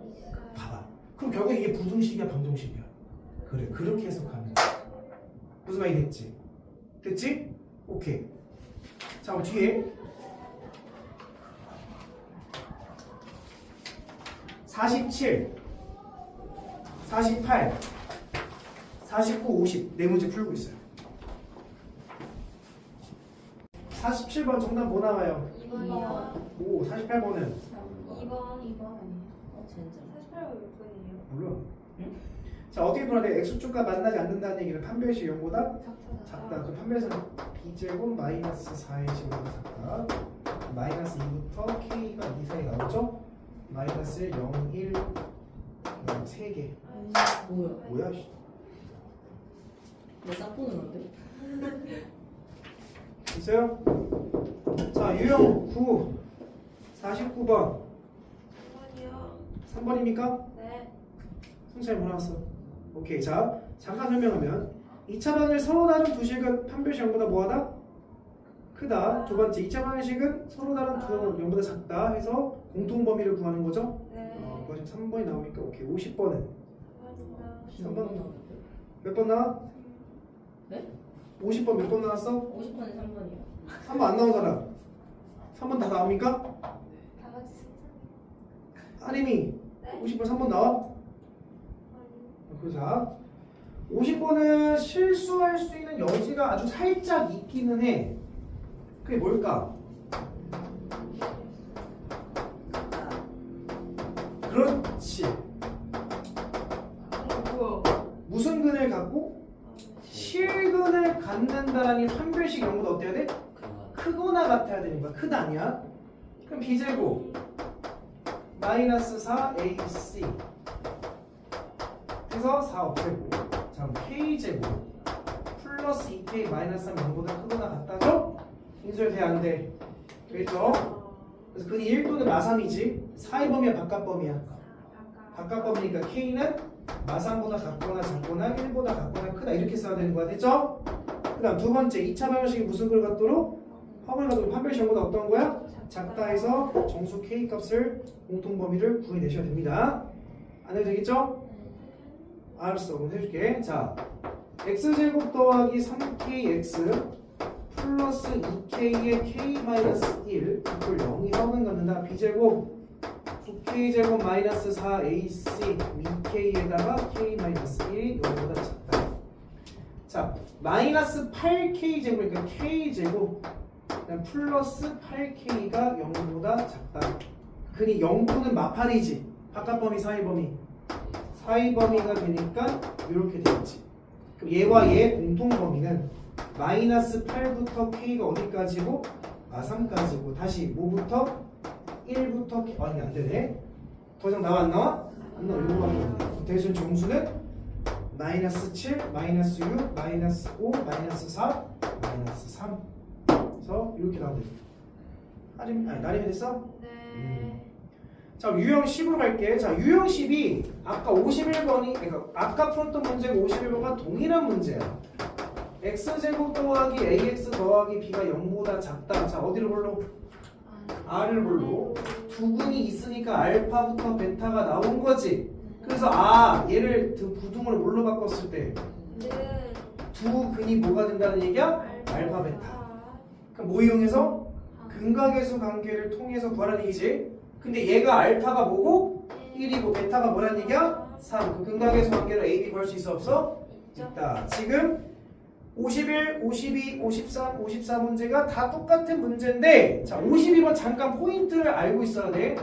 봐봐. 그럼 결국 이게 부등식이야 방정식이야? 그래 그렇게 해석하면 돼. 무슨 말이 됐지? 됐지? 오케이. 자 그럼 뒤에 47 48 49, 50 네 문제 풀고 있어요. 47번 정답 뭐 나와요? 2번이요. 오 48번은 2번. 진짜. 48번 몇 번이에요? 몰라. 자 어떻게 풀어야 돼? x축과 만나지 않는다는 얘기는 판별식 0보다 작다. 그 판별식은 b제곱 마이너스 4의 제곱보다 작다. 마이너스 2부터 k가 2 사이 나오죠? 마이너스 0, 1, 3개. 뭐야? 뭐야? 씨. 내 싹보는 건데? 있어요? 자 유형 9 49번 2번이요. 3번입니까? 네. 성찰 못 나왔어. 오케이. 자 잠깐 설명하면 2차 방정식 서로 다른 두 식은 판별식 0보다 뭐하다? 크다. 두 번째 2차 방정식은 서로 다른 두 식은 0보다 작다 해서 공통 범위를 구하는 거죠? 네. 그거 지금 3번이 나오니까 오케이. 50번은 3번 3번. 몇 번 나와? 네? 50번 몇 번 나왔어? 50번에 3번이요. 3번 안 나온 사람 3번 다 나옵니까? 다 같이 쓰자. 아림이 네. 50번 3번 나와? 그자 50번은 실수할 수 있는 여지가 아주 살짝 있기는 해. 그게 뭘까? 그렇지. 뭐야? 무슨 근을 갖고 실근을 갖는다라는 판별식 0보다 어때야 돼? 그거 크거나 같아야 되는 거야. 크다 아니야? 그럼 b제곱 마이너스 4ac 해서 4 없애고 자 그럼 k제곱 플러스 2k 마이너스 3 0보다 크거나 같다죠? 인수를 돼야 안 돼. 되겠죠? 그래서 근이 1도는 마삼이지 4의 범위야 바깥범위야 바깥범위니까 k는 마삼보다 같거나 작거나 1보다 같거나 크다 이렇게 써야 되는 거야. 됐죠? 그 다음 두 번째 2차 방정식이 무슨 글 같도록 허블 같도록 판별식 0보다 어떤 거야? 작다 해서 정수 k 값을 공통범위를 구해내셔야 됩니다. 안 해도 되겠죠? 알았어. 그럼 해줄게. 자, x제곱 더하기 3kx 플러스 2k의 k-1 이걸 0이 허근 갖는다. b제곱 9k제곱 마이너스 4ac 2k에다가 k-1이 0보다 작다. 자, 마이너스 8k제곱 그러니까 k제곱 그다음 플러스 8k가 0보다 작다. 근이 0또는 마팔이지. 바깥범위 사이범위. 사이범위가 되니까 이렇게 되겠지. 그럼 얘와 얘의 공통범위는 마이너스 8부터 k가 어디까지고? 3까지고 다시 뭐부터? 1부터 아니 안되네. 더 이상 나와 안 나와? 안 나와. 요거밖에 없네. 대신 정수는 마이너스 7, 마이너스 6, 마이너스 5, 마이너스 4, 마이너스 3 그래서 이렇게 나오면 되죠. 나림이 됐어? 네. 자, 유형 10으로 갈게. 자, 유형 10이 아까 51번이 그러니까 아까 풀었던 문제가 51번과 동일한 문제야. x제곱 더하기 ax 더하기 b가 0보다 작다. 자, 어디를 볼로? r을 볼로. 두 근이 있으니까 알파부터 베타가 나온 거지. 그래서 얘를 부등으로 뭘로 바꿨을 때 두 근이 뭐가 된다는 얘기야? 알파 베타. 그럼 뭐 이용해서? 근각계수 관계를 통해서 구하라는 얘기지. 근데 얘가 알파가 뭐고? 1이고 베타가 뭐라는 얘기야? 3. 그 근각계수 관계로 A, B 구할 수 있어 없어? 있다. 지금 51, 52, 53, 54 문제가 다 똑같은 문제인데 자 52번 잠깐 포인트를 알고 있어야 돼.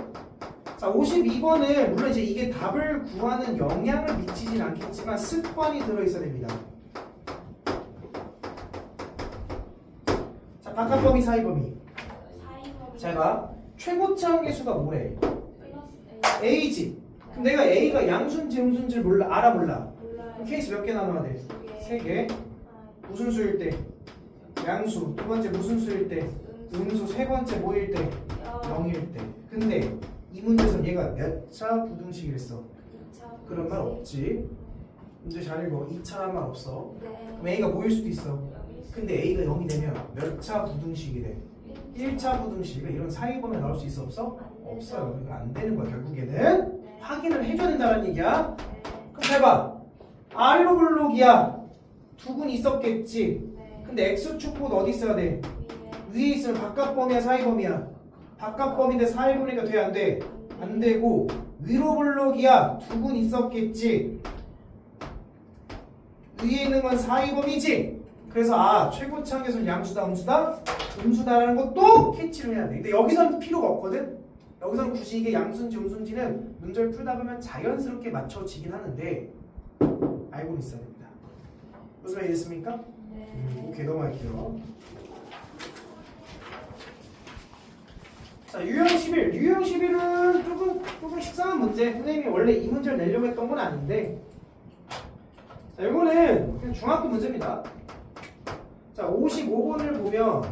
자 52번은 물론 이제 이게 답을 구하는 영향을 미치진 않겠지만 습관이 들어있어야 됩니다. 자 바깥범위 사이범위 잘 봐. 최고치 한계수가 뭐래? A지. 그럼 내가 A가 양수인지 음수인지 알아 몰라? 그럼 케이스 몇 개 나눠야 돼? 3개. 무슨 수일 때? 양수. 두 번째 무슨 수일 때? 음수. 세 번째 뭐일 때? 0일 때. 근데 이 문제에서 얘가 몇 차 부등식이랬어? 그런 말 없지. 문제 잘 읽어. 2차란 말 없어. 그럼 A가 뭐일 수도 있어. 근데 A가 0이 되면 몇 차 부등식이 돼? 1차 부등식이 이런 사이범위에 나올 수 있어 없어? 없어요. 그러니까 안 되는 거야. 결국에는 확인을 해줘야 된다는 얘기야. 그럼 잘 봐. 아래로 블록이야. 두 근 있었겠지. 근데 X축보는 어디 있어야 돼? 위에 있으면 바깥범위야 사이범위야? 바깥범위인데 사이범위가 돼 안 돼? 안 되고 위로 블록이야. 두 근 있었겠지. 위에 있는 건 사이범위지. 그래서 최고치 한계수는 양수다 음수다? 음수다라는 것도 캐치를 해야 돼. 근데 여기서는 필요가 없거든. 여기서는 굳이 이게 양수인지 음수인지는 문제를 풀다 보면 자연스럽게 맞춰지긴 하는데 알고는 있어야 됩니다. 무슨 말이 됐습니까? 오케이 넘어갈게요. 자 유형 11. 유형 11은 조금 식상한 문제. 선생님이 원래 이 문제를 내려고 했던 건 아닌데 자 이거는 그냥 중학교 문제입니다. 자 55번을 보면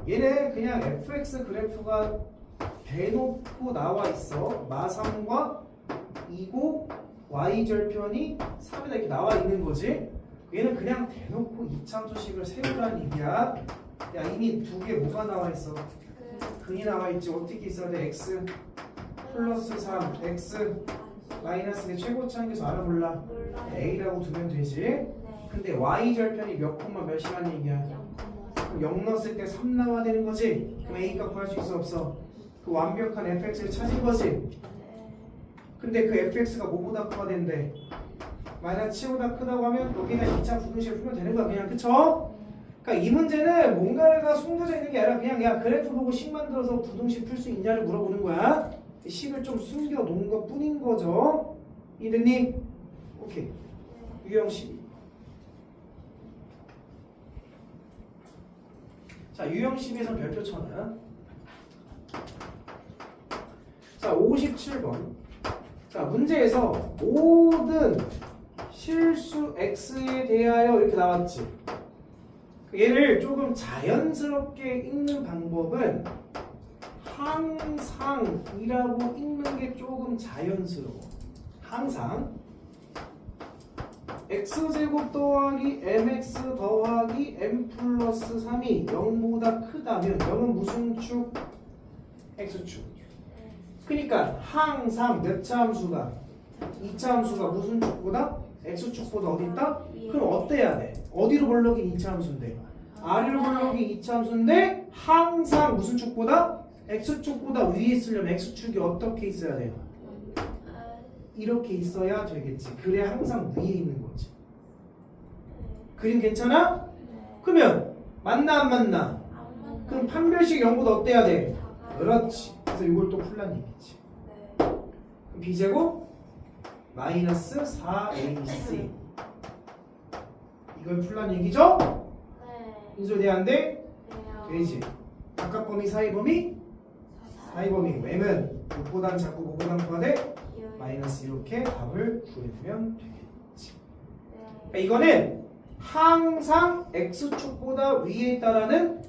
얘는 그냥 fx 그래프가 대놓고 나와 있어. 마3과 2고 y절편이 3이다 이렇게 나와 있는 거지. 얘는 그냥 대놓고 이참수식을 세우라는 얘기야. 야 이미 두 개 뭐가 나와 있어? 근이 나와 있지. 어떻게 있어야 돼? x 플러스 3 x 마이너스 내 최고치 한계수 알아 몰라? a라고 두면 되지. 근데 y절편이 몇 콤마 몇이라는 얘기야? 그럼 0 넣었을 때 3 나와야 되는 거지? 그럼 a값 구할 수 있어 없어? 그 완벽한 fx를 찾은 거지? 근데 그 fx가 뭐보다 커야 된대? 마이너스 7보다 크다고 하면 여기는 2차 부등식을 풀면 되는 거야 그냥. 그쵸? 그러니까 이 문제는 뭔가가 숨겨져 있는 게 아니라 그냥 야 그래프 보고 식 만들어서 부등식 풀 수 있냐를 물어보는 거야. 식을 좀 숨겨 놓은 것 뿐인 거죠. 이랬니? 오케이. 유형 12. 자, 유형 12에서 별표 쳐놔. 자, 57번. 자, 문제에서 모든 실수 x에 대하여 이렇게 나왔지. 얘를 조금 자연스럽게 읽는 방법은 항상이라고 읽는 게 조금 자연스러워. 항상 x제곱 더하기 mx 더하기 m 플러스 3이 0보다 크다면 0은 무슨 축? x축. 그러니까 항상 몇 차 함수가? 2차 함수가 무슨 축보다? x축보다 어디 있다? 그럼 어때야 돼? 어디로 볼록이 2차 함수인데? 아래로 볼록이 2차 함수인데 항상 무슨 축보다? x축보다 위에 있으려면 x축이 어떻게 있어야 돼요? 이렇게 있어야 되겠지. 그래 항상 위에 있는 거지. 그림 괜찮아? 그러면 맞나 안 맞나? 그럼 판별식 0보다 어때야 돼? 그렇지. 그래서 이걸 또 풀란 얘기지. 그럼 b제곱 마이너스 4ac 이걸 풀란 얘기죠? 인수돼 안 돼? 되지. 바깥 범위 사이 범위? 사이 범위. m은 6보단 작고 5보단 커야 돼? 마이너스 이렇게 답을 구해주면 되겠지. 그러니까 이거는 항상 x축보다 위에 있다라는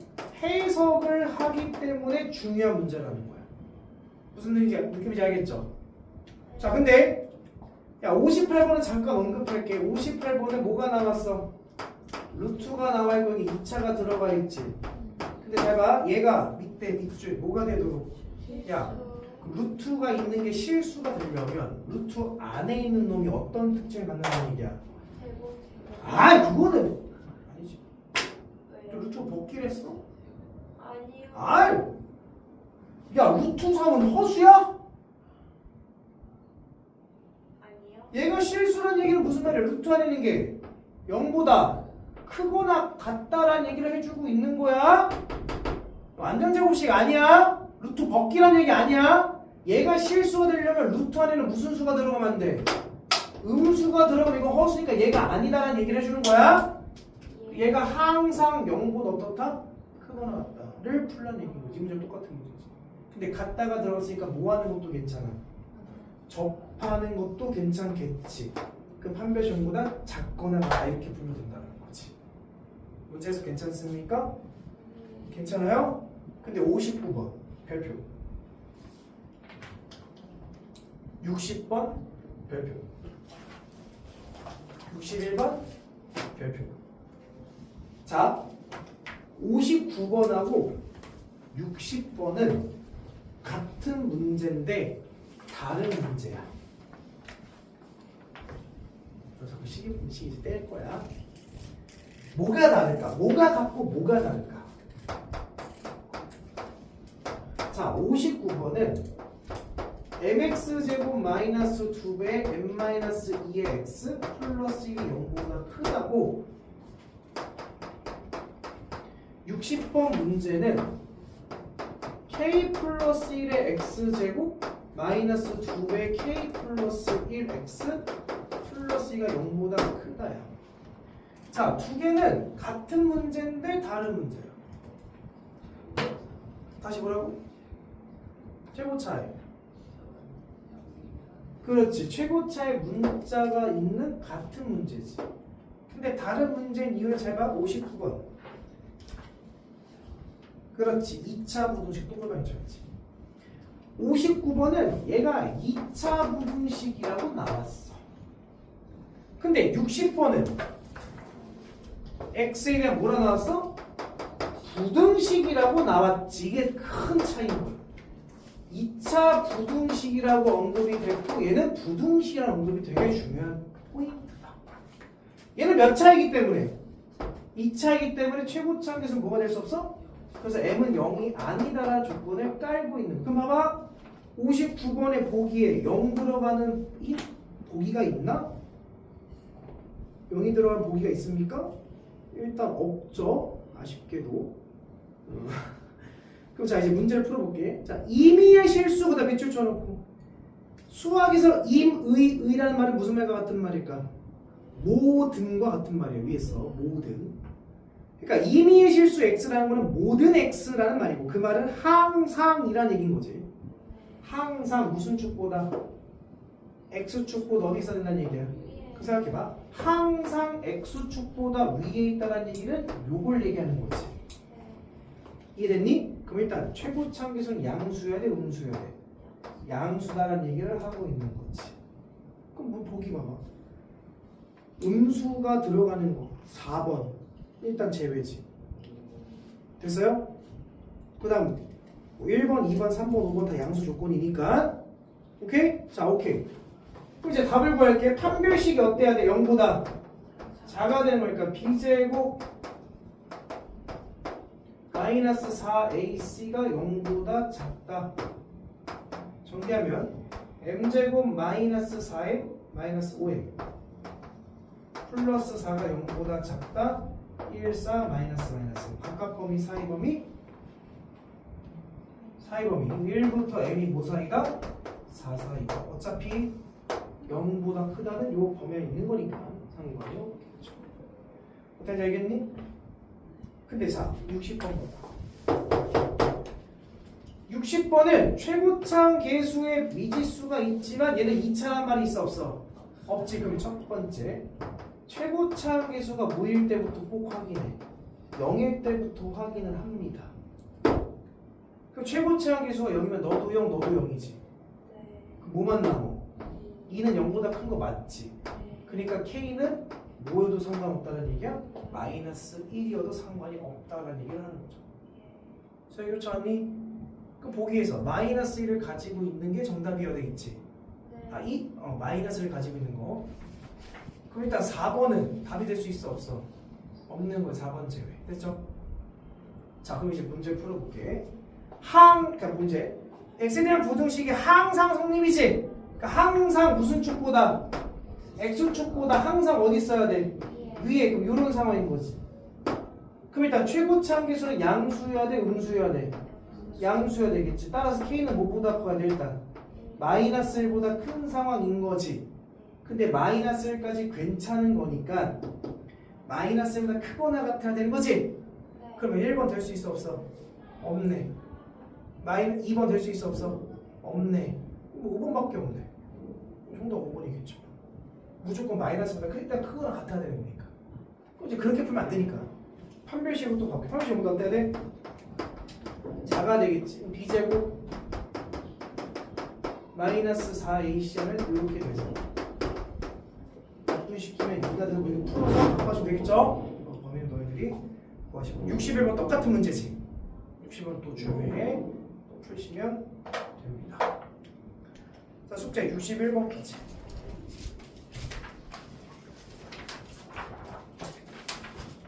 해석을 하기 때문에 중요한 문제라는 거야. 무슨 느낌인지 알겠죠? 자, 근데 야 58번은 잠깐 언급할게. 58번에 뭐가 나왔어? 루트가 나와 있고 2차가 들어가 있지. 근데 잘 봐. 얘가 밑줄 뭐가 되도록? 야 루트가 있는 게 실수가 되려면 루트 안에 있는 놈이 어떤 특징을 갖는다는 얘기야? 아 그거는 아니지. 루트 복귀를 했어? 아니요. 아이 야 루트 3은 허수야? 아니요. 얘가 실수란 얘기는 무슨 말이야? 루트 안에 있는 게 0보다 크거나 같다라는 얘기를 해주고 있는 거야. 완전 제곱식 아니야. 루트 벗기란 얘기 아니야. 얘가 실수가 되려면 루트 안에는 무슨 수가 들어가면 안 돼? 음수가 들어가면 이거 허수니까 얘가 아니다라는 얘기를 해주는 거야. 얘가 항상 0보다 어떻다? 크거나 같다를 풀란 얘기인 거지. 문제는 똑같은 문제지. 근데 같다가 들어갔으니까 뭐 하는 것도 괜찮아. 접하는 것도 괜찮겠지. 그 판별식보다 작거나 같다 이렇게 풀면 된다는 거지. 문제에서 괜찮습니까? 괜찮아요? 근데 59번 별표 60번 별표 61번 별표. 자 59번하고 60번은 같은 문제인데 다른 문제야. 너 자꾸 시기 이제 뗄 거야. 뭐가 다를까? 뭐가 같고 뭐가 다를까? 자, 59번은 mx제곱 마이너스 2배 m 마이너스 2의 x 플러스 1이 0보다 크다고. 60번 문제는 k 플러스 1의 x제곱 마이너스 2배 k 플러스 1x 플러스 2가 0보다 크다야. 자, 두 개는 같은 문제인데 다른 문제야. 다시 뭐라고? 최고차이. 그렇지. 최고차의 문자가 있는 같은 문제지. 근데 다른 문제인 이유를 잘 봐. 59번. 그렇지. 2차 부등식 동글방이 쳐야지. 59번은 얘가 2차 부등식이라고 나왔어. 근데 60번은 x에 대한 뭐라 나왔어? 부등식이라고 나왔지. 이게 큰 차이인 거야. 2차 부등식이라고 언급이 됐고 얘는 부등식이라는 언급이 되게 중요한 포인트다. 얘는 몇 차이기 때문에? 2차이기 때문에 최고차항에서는 뭐가 될 수 없어? 그래서 m은 0이 아니다라는 조건을 깔고 있는. 그럼 봐봐. 59번의 보기에 0 들어가는 이 보기가 있나? 0이 들어가는 보기가 있습니까? 일단 없죠. 아쉽게도. 그럼 자 이제 문제를 풀어볼게. 자 임의의 실수보다 밑줄 쳐놓고 수학에서 임의라는 말은 무슨 말과 같은 말일까? 모든과 같은 말이에요. 위에서 모든. 그러니까 임의의 실수 x라는 거는 모든 x라는 말이고 그 말은 항상이라는 얘기인 거지. 항상 무슨 축보다? x축보다 어디 있어야 된다는 얘기야. 그 생각해봐. 항상 x축보다 위에 있다는 얘기는 요걸 얘기하는 거지. 이해됐니? 그럼 일단 최고차 계수는 양수여야 돼? 음수여야 돼? 양수다라는 얘기를 하고 있는 거지. 그럼 뭐 보기 봐봐. 음수가 들어가는 거 4번 일단 제외지. 됐어요? 그 다음 1번, 2번, 3번, 5번 다 양수 조건이니까 오케이? 자 오케이. 그럼 이제 답을 구할게. 판별식이 어때야 돼? 0보다 작아야 되는 거니까 b제곱 마이너스 4ac가 0보다 작다. 정리하면 m제곱 마이너스 4m 마이너스 5m 플러스 4가 0보다 작다. 1, 4 마이너스 마이너스 바깥 범위 사이 범위 1부터 m이 뭐 사이다? 4 사이다. 어차피 0보다 크다는 요 범위에 있는 거니까 상관이 없겠죠. 어떻게 알겠니? 근데 자 60번 보자. 60번은 최고창 계수의 미지수가 있지만 얘는 2차란 말이 있어 없어? 없지. 그럼 첫 번째 최고창 계수가 뭐일 때부터 꼭 확인해. 0일 때부터 확인을 합니다. 그럼 최고창 계수가 0이면 너도 0 너도 0이지. 그럼 뭐만 남어? 2는 0보다 큰 거 맞지? 그러니까 K는 뭐여도 상관없다는 얘기야? 마이너스 1이어도 상관이 없다는 얘기를 하는 거죠. 그래서 이렇지 않니? 그 보기에서 마이너스 1을 가지고 있는 게 정답이어야 되겠지. 마이너스를 가지고 있는 거. 그럼 일단 4번은 답이 될 수 있어 없어? 없는 거야. 4번 제외. 됐죠? 자 그럼 이제 문제 풀어볼게. 그러니까 문제 x에 대한 부등식이 항상 성립이지. 그러니까 항상 무슨 축보다? x축보다 항상 어디 있어야 돼? 위에. 그럼 이런 상황인 거지. 그럼 일단 최고차 함계수는 양수여야 돼? 음수여야 돼? 양수여야 되겠지. 따라서 k는 뭐보다 커야 돼? 일단 마이너스 1보다 큰 상황인 거지. 근데 마이너스 1까지 괜찮은 거니까 마이너스 1보다 크거나 같아야 되는 거지. 그러면 1번 될 수 있어 없어? 없네. 2번 될 수 있어 없어? 없네. 5번밖에 없네. 정답 5번이겠죠. 무조건 마이너스보다 일단 크거나 같아야 되는 거니까. 그럼 이제 그렇게 풀면 안 되니까 판별식으로 또 바꿔. 판별식으로 어때야 돼? 작아야 되겠지. b제곱 마이너스 4ac는 이렇게 돼서 약분시키면 이가들고 이거 풀어서 바꿔주면 되겠죠? 범위는 너희들이 구하시고 61번 똑같은 문제지. 60번 또 중요해. 또 풀시면 됩니다. 자 숙제 61번까지.